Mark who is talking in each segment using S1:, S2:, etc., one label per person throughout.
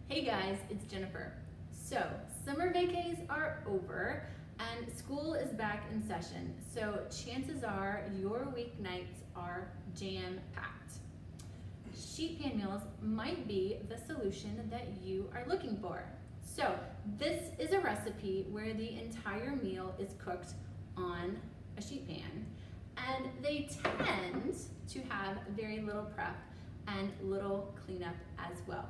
S1: Hey guys, it's Jennifer. So, summer vacays are over and school is back in session. So, chances are your weeknights are jam-packed. Sheet pan meals might be the solution that you are looking for. So, this is a recipe where the entire meal is cooked on a sheet pan, and they tend to have very little prep and little cleanup as well.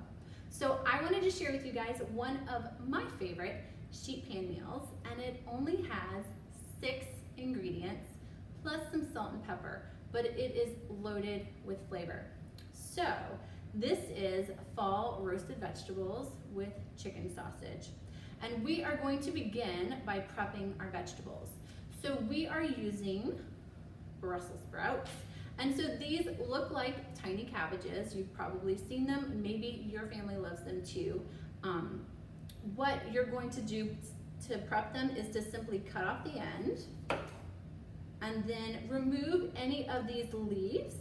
S1: So I wanted to share with you guys one of my favorite sheet pan meals, and it only has 6 ingredients plus some salt and pepper, but it is loaded with flavor. So this is fall roasted vegetables with chicken sausage. And we are going to begin by prepping our vegetables. So we are using Brussels sprouts. And so these look like tiny cabbages. You've probably seen them. Maybe your family loves them too. What you're going to do to prep them is to simply cut off the end and then remove any of these leaves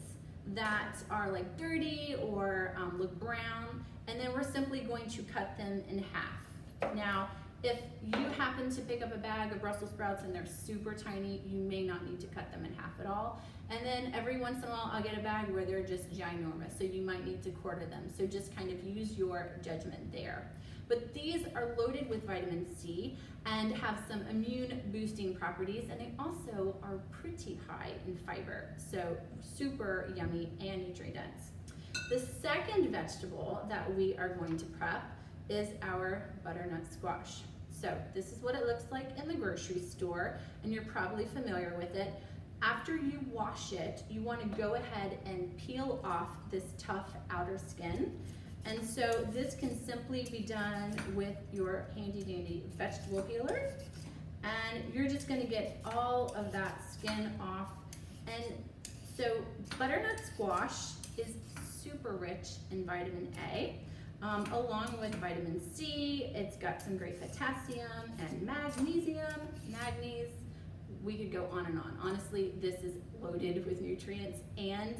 S1: that are like dirty or look brown. And then we're simply going to cut them in half. Now, if you happen to pick up a bag of Brussels sprouts and they're super tiny, you may not need to cut them in half at all. And then every once in a while, I'll get a bag where they're just ginormous, so you might need to quarter them. So just kind of use your judgment there. But these are loaded with vitamin C and have some immune boosting properties, and they also are pretty high in fiber, so super yummy and nutrient dense. The second vegetable that we are going to prep is our butternut squash. So this is what it looks like in the grocery store, and you're probably familiar with it. After you wash it, you want to go ahead and peel off this tough outer skin. And so this can simply be done with your handy dandy vegetable peeler. And you're just going to get all of that skin off. And so butternut squash is super rich in vitamin A. Along with vitamin C, it's got some great potassium and magnesium, manganese. We could go on and on. Honestly, this is loaded with nutrients and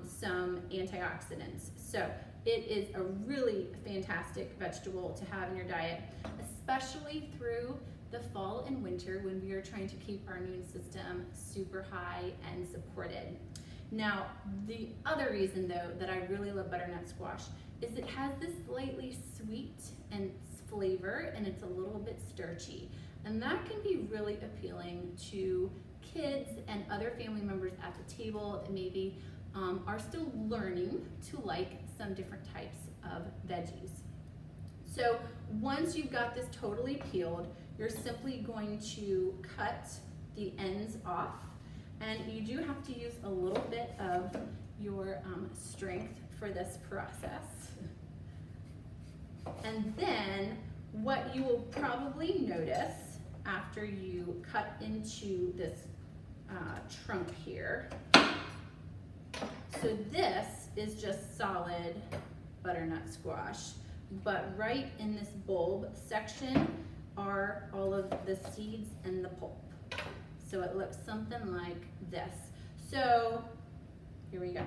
S1: some antioxidants. So it is a really fantastic vegetable to have in your diet, especially through the fall and winter when we are trying to keep our immune system super high and supported. Now, the other reason though that I really love butternut squash is it has this slightly sweet and flavor, and it's a little bit starchy. And that can be really appealing to kids and other family members at the table that maybe are still learning to like some different types of veggies. So once you've got this totally peeled, you're simply going to cut the ends off, and you do have to use a little bit of your strength for this process. And then what you will probably notice after you cut into this trunk here, so this is just solid butternut squash, but right in this bulb section are all of the seeds and the pulp. So it looks something like this. So here we go.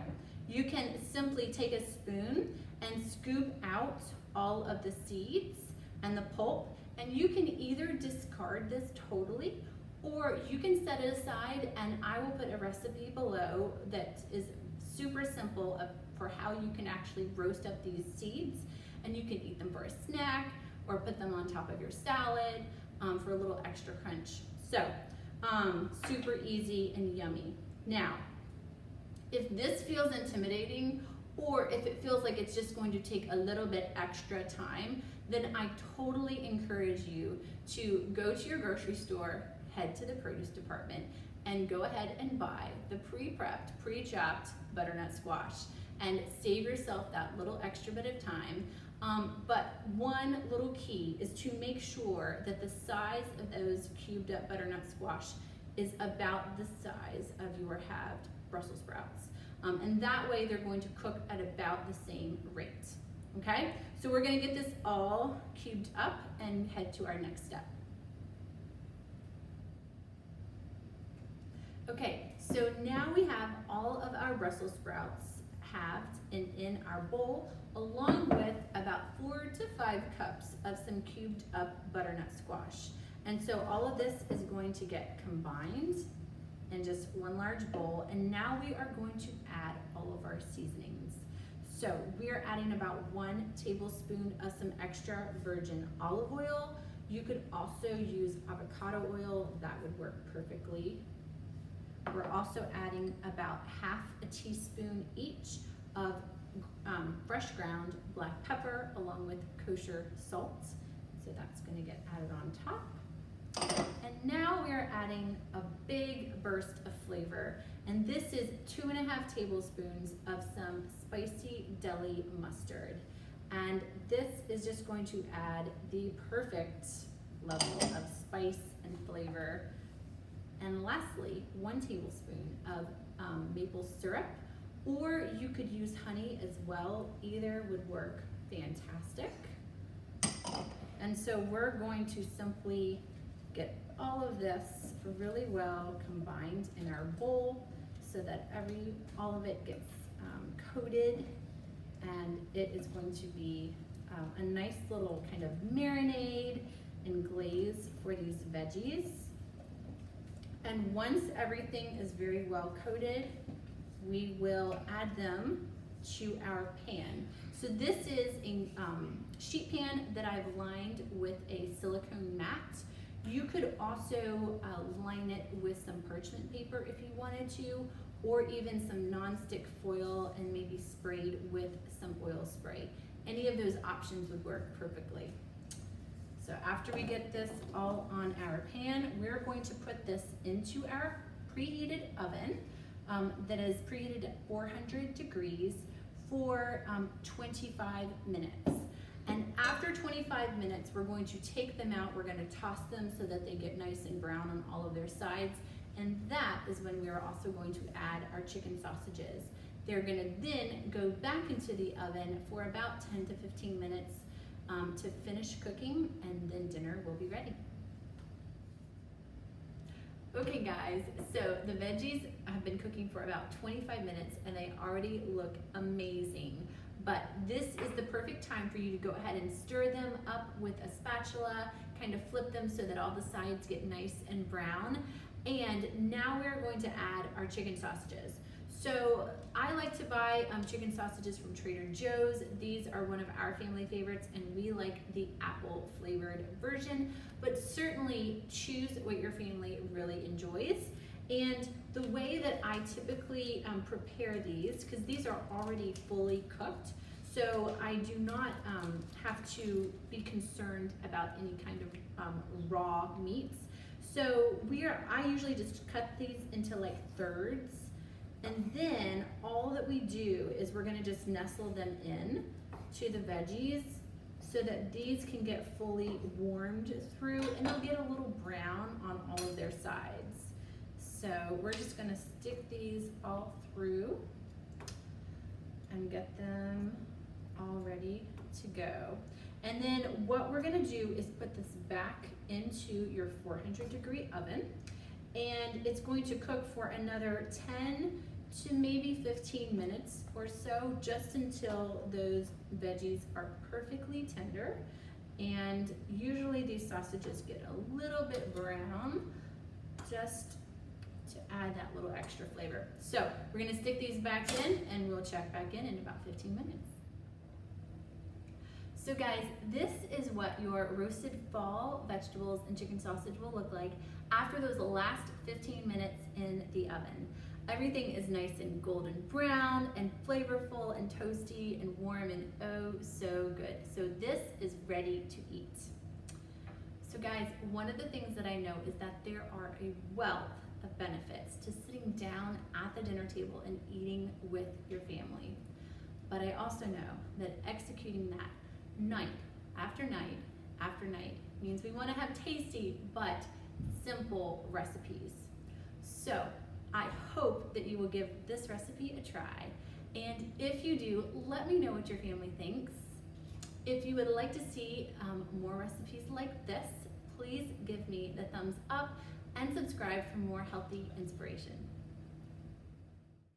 S1: You can simply take a spoon and scoop out all of the seeds and the pulp, and you can either discard this totally, or you can set it aside, and I will put a recipe below that is super simple for how you can actually roast up these seeds, and you can eat them for a snack or put them on top of your salad for a little extra crunch. So super easy and yummy. Now, if this feels intimidating, or if it feels like it's just going to take a little bit extra time, then I totally encourage you to go to your grocery store, head to the produce department, and go ahead and buy the pre-prepped, pre-chopped butternut squash and save yourself that little extra bit of time. But one little key is to make sure that the size of those cubed up butternut squash is about the size of your halved Brussels sprouts. And that way they're going to cook at about the same rate. Okay, so we're going to get this all cubed up and head to our next step. Okay, so now we have all of our Brussels sprouts halved and in our bowl, along with about 4 to 5 cups of some cubed up butternut squash. And so all of this is going to get combined in just one large bowl, and now we are going to add all of our seasonings. So we are adding about 1 tablespoon of some extra virgin olive oil. You could also use avocado oil, that would work perfectly. We're also adding about half a teaspoon each of fresh ground black pepper along with kosher salt. So that's gonna get added on top. And now we are adding a big burst of flavor. And this is 2.5 tablespoons of some spicy deli mustard. And this is just going to add the perfect level of spice and flavor. And lastly, 1 tablespoon of maple syrup, or you could use honey as well. Either would work fantastic. And so we're going to simply get all of this really well combined in our bowl so that all of it gets coated, and it is going to be a nice little kind of marinade and glaze for these veggies. And once everything is very well coated, we will add them to our pan. So this is a sheet pan that I've lined with a silicone mat. You could also line it with some parchment paper if you wanted to, or even some non-stick foil and maybe sprayed with some oil spray. Any of those options would work perfectly. So after we get this all on our pan, we're going to put this into our preheated oven that is preheated at 400 degrees for 25 minutes. And after 25 minutes, we're going to take them out, we're gonna toss them so that they get nice and brown on all of their sides. And that is when we are also going to add our chicken sausages. They're gonna then go back into the oven for about 10 to 15 minutes to finish cooking, and then dinner will be ready. Okay guys, so the veggies have been cooking for about 25 minutes and they already look amazing. But this is the perfect time for you to go ahead and stir them up with a spatula, kind of flip them so that all the sides get nice and brown. And now we're going to add our chicken sausages. So I like to buy chicken sausages from Trader Joe's. These are one of our family favorites, and we like the apple flavored version, but certainly choose what your family really enjoys. And the way that I typically prepare these, because these are already fully cooked, so I do not have to be concerned about any kind of raw meats. So I usually just cut these into like thirds, and then all that we do is we're gonna just nestle them in to the veggies so that these can get fully warmed through, and they'll get a little brown on all of their sides. So we're just gonna stick these all through and get them all ready to go. And then what we're gonna do is put this back into your 400 degree oven, and it's going to cook for another 10 to maybe 15 minutes or so, just until those veggies are perfectly tender. And usually these sausages get a little bit brown, just to add that little extra flavor. So we're gonna stick these back in, and we'll check back in about 15 minutes. So guys, this is what your roasted fall vegetables and chicken sausage will look like after those last 15 minutes in the oven. Everything is nice and golden brown and flavorful and toasty and warm and oh so good. So this is ready to eat. So guys, one of the things that I know is that there are a wealth of benefits to sitting down at the dinner table and eating with your family. But I also know that executing that night after night after night means we want to have tasty but simple recipes. So I hope that you will give this recipe a try, and if you do, let me know what your family thinks. If you would like to see more recipes like this, please give me the thumbs up and subscribe for more healthy inspiration.